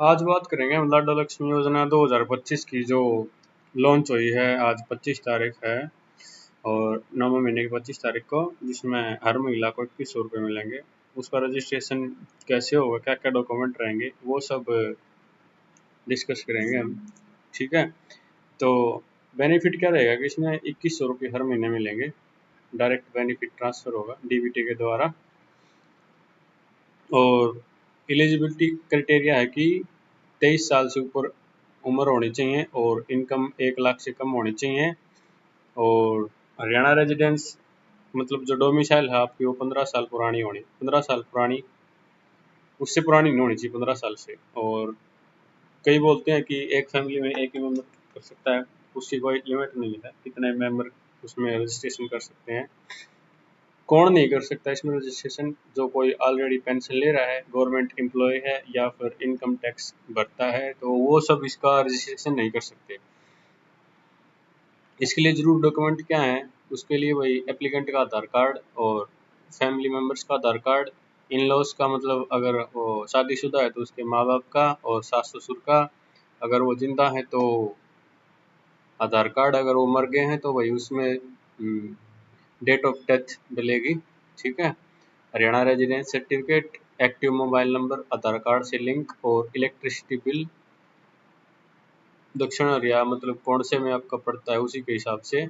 आज बात करेंगे हम लाडला लक्ष्मी योजना 2025 की जो लॉन्च हुई है। आज 25 तारीख है और 9वें महीने की 25 तारीख को, जिसमें हर महिला को 2100 रुपये मिलेंगे। उसका रजिस्ट्रेशन कैसे होगा, क्या क्या डॉक्यूमेंट रहेंगे, वो सब डिस्कस करेंगे हम। ठीक है, तो बेनिफिट क्या रहेगा कि इसमें 2100 रुपये हर महीने मिलेंगे। डायरेक्ट बेनिफिट ट्रांसफ़र होगा डीबीटी के द्वारा। और एलिजिबिलिटी क्राइटेरिया है कि 23 साल से ऊपर उम्र होनी चाहिए और इनकम 1 लाख से कम होनी चाहिए। और हरियाणा रेजिडेंस मतलब जो डोमिसाइल है आपकी, वो 15 साल पुरानी होनी, 15 साल पुरानी, उससे पुरानी नहीं होनी चाहिए 15 साल से। और कई बोलते हैं कि एक फैमिली में एक ही मेंबर कर सकता है, उसकी कोई लिमिट नहीं है कितने मेंबर उसमें रजिस्ट्रेशन कर सकते हैं। कौन नहीं कर सकता इसमें रजिस्ट्रेशन? जो कोई ऑलरेडी पेंशन ले रहा है, गवर्नमेंट एम्प्लॉय है या फिर इनकम टैक्स भरता है, तो वो सब इसका रजिस्ट्रेशन नहीं कर सकते। इसके लिए जरूर डॉक्यूमेंट क्या है? उसके लिए वही एप्लीकेंट का आधार कार्ड और फैमिली मेम्बर्स का आधार कार्ड। इन लॉज का मतलब अगर वो शादीशुदा है तो उसके माँ बाप का और सास ससुर का। अगर वो जिंदा है तो आधार कार्ड, अगर वो मर गए हैं तो वही उसमें डेट ऑफ डेथ डलेगी। ठीक है, Haryana residence certificate, active mobile number Aadhaar card से लिंक, और इलेक्ट्रिसिटी बिल दक्षिण हरियाणा मतलब कौन से में आपका पड़ता है उसी के हिसाब से।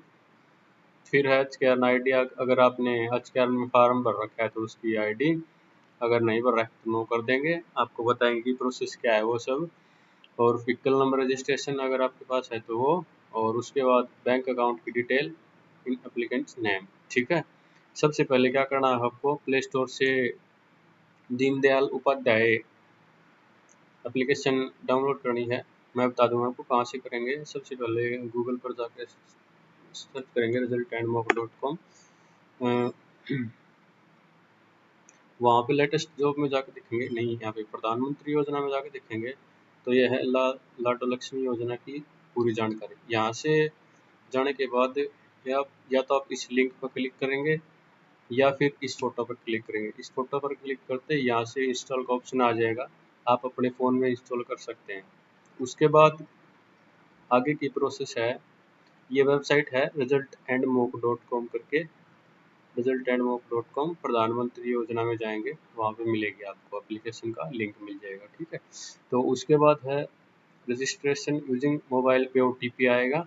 फिर है एच के आर आई डी, अगर आपने एच के आर में फार्म भर रखा है तो उसकी आईडी, अगर नहीं भर रखा है तो नो कर देंगे, आपको बताएंगे कि प्रोसेस क्या है वो सब। और व्हीकल नंबर रजिस्ट्रेशन अगर आपके पास है तो वो, और उसके बाद बैंक अकाउंट की डिटेल इन एप्लीकेंट्स नेम। ठीक है, सबसे पहले क्या करना है आपको, प्ले स्टोर से दीनदयाल उपाध्याय एप्लीकेशन डाउनलोड करनी है। मैं बता दूंगा आपको कहाँ से करेंगे। सबसे पहले गूगल पर जाकर सर्च करेंगे resultandmock.com। वहाँ पे लेटेस्ट जॉब में जाकर देखेंगे, नहीं यहाँ पे प्रधानमंत्री योजना में जाकर देखेंगे तो यह है लाडो लक्ष्मी योजना की पूरी जानकारी। यहाँ से जाने के बाद या तो आप इस लिंक पर क्लिक करेंगे या फिर इस फोटो पर क्लिक करेंगे। इस फोटो पर क्लिक करते ही यहाँ से इंस्टॉल का ऑप्शन आ जाएगा, आप अपने फ़ोन में इंस्टॉल कर सकते हैं। उसके बाद आगे की प्रोसेस है, ये वेबसाइट है resultandmock.com करके, resultandmock.com। प्रधानमंत्री योजना में जाएंगे, वहाँ पे मिलेगी आपको एप्लीकेशन का लिंक मिल जाएगा। ठीक है, तो उसके बाद है रजिस्ट्रेशन यूजिंग मोबाइल पे OTP आएगा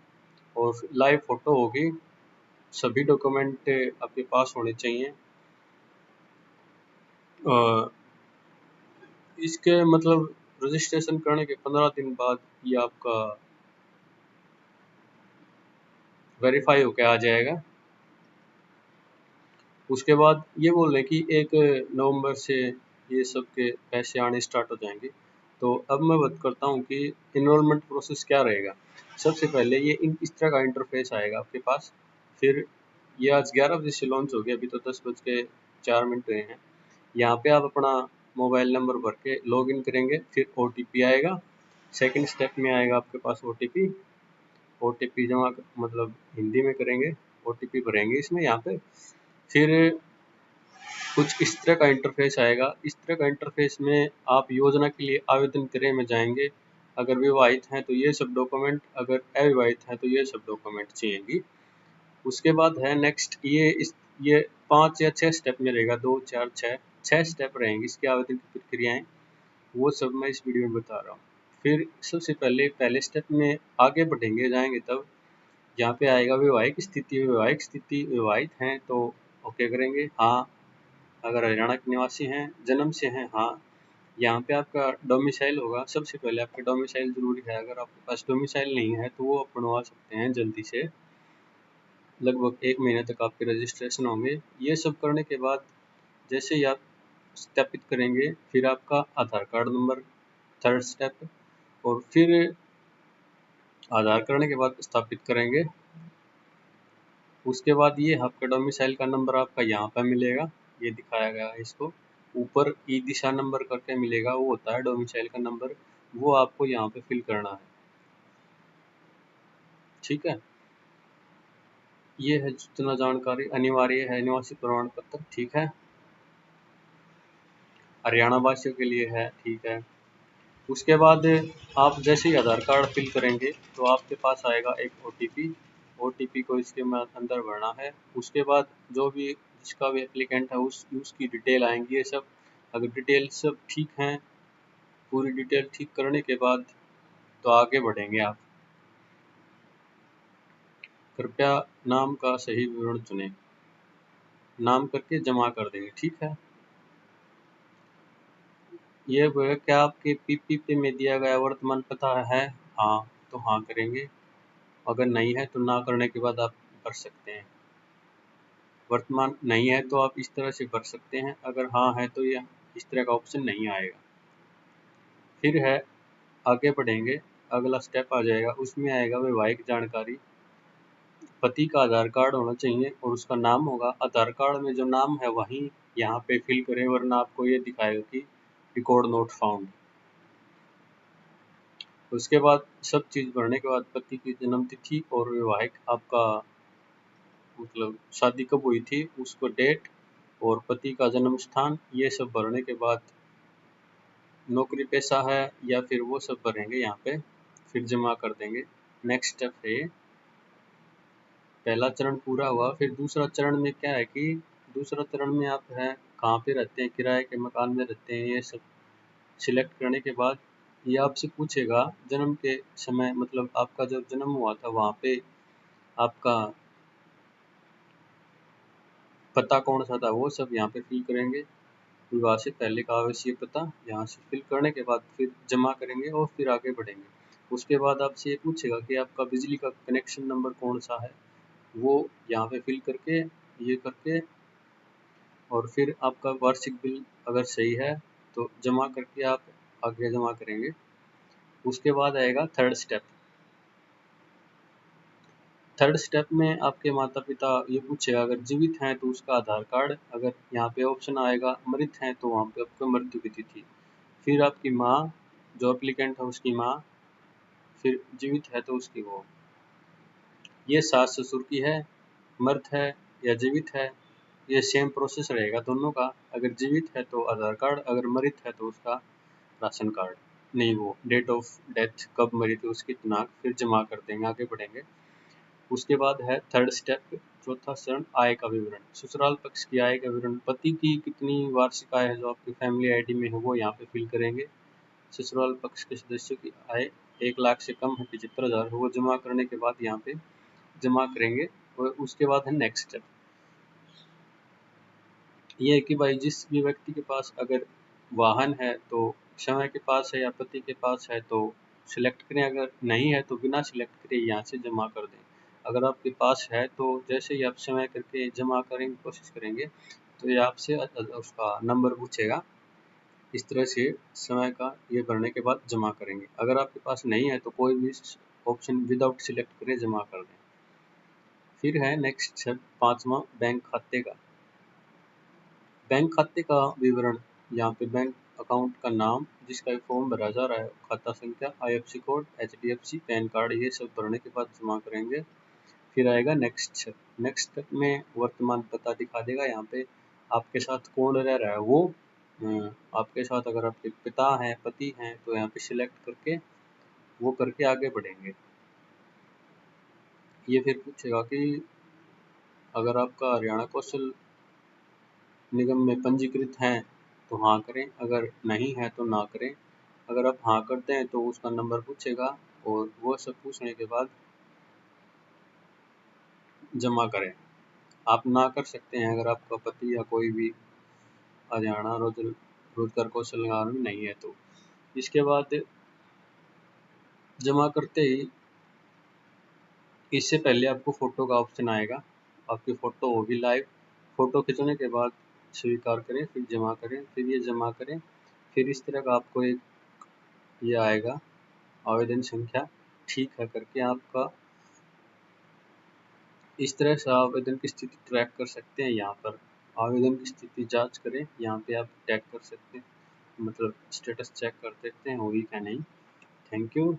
और लाइव फ़ोटो होगी। सभी डॉक्यूमेंट आपके पास होने चाहिए। इसके मतलब रजिस्ट्रेशन करने के 15 दिन बाद ये आपका वेरीफाई होके आ जाएगा। उसके बाद ये बोल रहे हैं कि 1 नवंबर से ये सब के पैसे आने स्टार्ट हो जाएंगे। तो अब मैं बात करता हूँ कि इनरोलमेंट प्रोसेस क्या रहेगा। सबसे पहले ये इस तरह का इंटरफेस आएगा आपके पास। फिर ये आज 11 बजे से लॉन्च हो गया, अभी तो 10:04 हुए हैं। यहाँ पे आप अपना मोबाइल नंबर भर के लॉग इन करेंगे, फिर OTP आएगा। सेकंड स्टेप में आएगा आपके पास OTP जमा मतलब हिंदी में करेंगे, OTP भरेंगे इसमें यहाँ पे। फिर कुछ इस तरह का इंटरफेस आएगा। इस तरह का इंटरफेस में आप योजना के लिए आवेदन करें में जाएंगे। अगर विवाहित हैं तो ये सब डॉक्यूमेंट, अगर अविवाहित हैं तो ये सब डॉक्यूमेंट चाहिएगी। उसके बाद है नेक्स्ट, ये 5 या 6 स्टेप में रहेगा, 2 4 6 स्टेप रहेंगे इसके आवेदन की प्रक्रियाएं। वो सब मैं इस वीडियो में बता रहा हूँ। फिर सबसे पहले स्टेप में आगे बढ़ेंगे जाएंगे तब यहाँ पे आएगा वैवाहिक स्थिति विवाहित हैं तो ओके करेंगे, हाँ। अगर हरियाणा के निवासी हैं, जन्म से हैं, हाँ। यहाँ पे आपका डोमिसाइल होगा, सबसे पहले आपका डोमिसाइल जरूरी है। अगर आपके पास डोमिसाइल नहीं है तो वो आप बनवा सकते हैं जल्दी से। लगभग 1 महीने तक आपके रजिस्ट्रेशन होंगे। ये सब करने के बाद जैसे ही आप सत्यापित करेंगे, फिर आपका आधार कार्ड नंबर, थर्ड स्टेप। और फिर आधार करने के बाद स्थापित करेंगे। उसके बाद ये आपका डोमिसाइल का नंबर आपका यहाँ पर मिलेगा, ये दिखाया गया है इसको ऊपर ई दिशा नंबर करके मिलेगा, वो होता है डोमिसाइल का नंबर। वो आपको यहाँ पे फिल करना है। ठीक है, ये है जितना जानकारी अनिवार्य है, निवासी प्रमाण पत्र। ठीक है, हरियाणा वासियों के लिए है। ठीक है, उसके बाद आप जैसे ही आधार कार्ड फिल करेंगे तो आपके पास आएगा एक ओटीपी को इसके अंदर भरना है। उसके बाद जो भी जिसका भी एप्लीकेंट है उसकी डिटेल आएंगी ये सब। अगर डिटेल सब ठीक हैं, पूरी डिटेल ठीक करने के बाद तो आगे बढ़ेंगे आप। कृपया नाम का सही विवरण चुनें, नाम करके जमा कर देंगे। ठीक है, ये वो है, क्या आपके पीपीपी में दिया गया वर्तमान पता है? हाँ, तो हाँ करेंगे। अगर नहीं है तो ना करने के बाद आप भर सकते हैं। वर्तमान नहीं है तो आप इस तरह से भर सकते हैं, अगर हाँ है तो यह इस तरह का ऑप्शन नहीं आएगा। फिर है, आगे बढ़ेंगे, अगला स्टेप आ जाएगा, उसमें आएगा वैवाहिक जानकारी। पति का आधार कार्ड होना चाहिए और उसका नाम होगा, आधार कार्ड में जो नाम है वहीं यहाँ पे फिल करें, वरना आपको ये दिखाएगा कि रिकॉर्ड नॉट फाउंड। उसके बाद सब चीज़ भरने के बाद पति की जन्म तिथि और वैवाहिक आपका मतलब शादी कब हुई थी उसको डेट और पति का जन्म स्थान, ये सब भरने के बाद नौकरी पेशा है या फिर वो सब भरेंगे यहाँ पे, फिर जमा कर देंगे। नेक्स्ट स्टेप है, पहला चरण पूरा हुआ। फिर दूसरा चरण में क्या है कि दूसरा चरण में आप है कहाँ पे रहते हैं, किराए के मकान में रहते हैं, ये सब सिलेक्ट करने के बाद ये आपसे पूछेगा जन्म के समय, मतलब आपका जब जन्म हुआ था वहाँ पे आपका पता कौन सा था, वो सब यहाँ पे फिल करेंगे। विवाह से पहले का आवश्यक पता यहाँ से फिल करने के बाद फिर जमा करेंगे और फिर आगे बढ़ेंगे। उसके बाद आपसे ये पूछेगा कि आपका बिजली का कनेक्शन नंबर कौन सा है, वो यहाँ पे फिल करके ये करके और फिर आपका वार्षिक बिल अगर सही है तो जमा करके आप आगे जमा करेंगे। उसके बाद आएगा थर्ड स्टेप में आपके माता पिता ये पूछेगा, अगर जीवित हैं तो उसका आधार कार्ड, अगर यहाँ पे ऑप्शन आएगा मृत हैं तो वहाँ पे आपका मृत्यु की तिथि, फिर आपकी माँ जो एप्लीकेंट है उसकी माँ, फिर जीवित है तो उसकी वो। ये सास ससुर की है, मृत है या जीवित है, ये सेम प्रोसेस रहेगा दोनों का। अगर जीवित है तो आधार कार्ड, अगर मृत है तो उसका राशन कार्ड, नहीं वो डेट ऑफ डेथ कब मरी थी उसकी दिनांक, फिर जमा कर देंगे, आगे बढ़ेंगे। उसके बाद है थर्ड स्टेप, चौथा चरण, आय का विवरण। ससुराल पक्ष की आय का विवरण, पति की कितनी वार्षिक आय है जो आपकी फैमिली आईडी में है वो यहाँ पे फिल करेंगे। ससुराल पक्ष के सदस्यों की आय 1 लाख से कम है 75,000, वो जमा करने के बाद यहाँ पे जमा करेंगे। और उसके बाद है नेक्स्ट स्टेप, ये है कि भाई जिस भी व्यक्ति के पास अगर वाहन है तो समय के पास है या पति के पास है तो सिलेक्ट करें, अगर नहीं है तो बिना सिलेक्ट करे यहाँ से जमा कर दें। अगर आपके पास है तो जैसे ही आप समय करके जमा करेंगे कोशिश करेंगे तो ये आपसे उसका नंबर पूछेगा, इस तरह से समय का ये भरने के बाद जमा करेंगे। अगर आपके पास नहीं है तो कोई भी ऑप्शन विदाउट सिलेक्ट करें जमा कर दें। फिर है नेक्स्ट स्टेप पाँचवा, बैंक खाते का। बैंक खाते का विवरण, यहाँ पे बैंक अकाउंट का नाम जिसका फॉर्म भरा जा रहा है, खाता संख्या, IFSC code, HDFC, pan card, ये सब भरने के बाद जमा करेंगे। फिर आएगा नेक्स्ट स्टेप। नेक्स्ट स्टेप में वर्तमान पता दिखा देगा, यहाँ पे आपके साथ कौन रह रहा है वो। आपके साथ अगर आपके पिता हैं, पति हैं, तो यहाँ पे सिलेक्ट करके वो करके आगे बढ़ेंगे। ये फिर पूछेगा कि अगर आपका हरियाणा कौशल निगम में पंजीकृत हैं तो हाँ करें, अगर नहीं है तो ना करें। अगर आप हाँ करते हैं तो उसका नंबर पूछेगा और वो सब पूछने के बाद जमा करें। आप ना कर सकते हैं अगर आपका पति या कोई भी हरियाणा रोजगार कौशल निगम में नहीं है तो। इसके बाद जमा करते ही इससे पहले आपको फ़ोटो का ऑप्शन आएगा, आपकी फ़ोटो होगी लाइव। फ़ोटो खींचने के बाद स्वीकार करें, फिर जमा करें, फिर ये जमा करें। फिर इस तरह का आपको एक ये आएगा आवेदन संख्या ठीक है करके, आपका इस तरह से आवेदन की स्थिति ट्रैक कर सकते हैं। यहाँ पर आवेदन की स्थिति जांच करें, यहाँ पे आप ट्रैक कर सकते हैं, मतलब स्टेटस चेक कर सकते हैं हुई क्या नहीं। Thank you.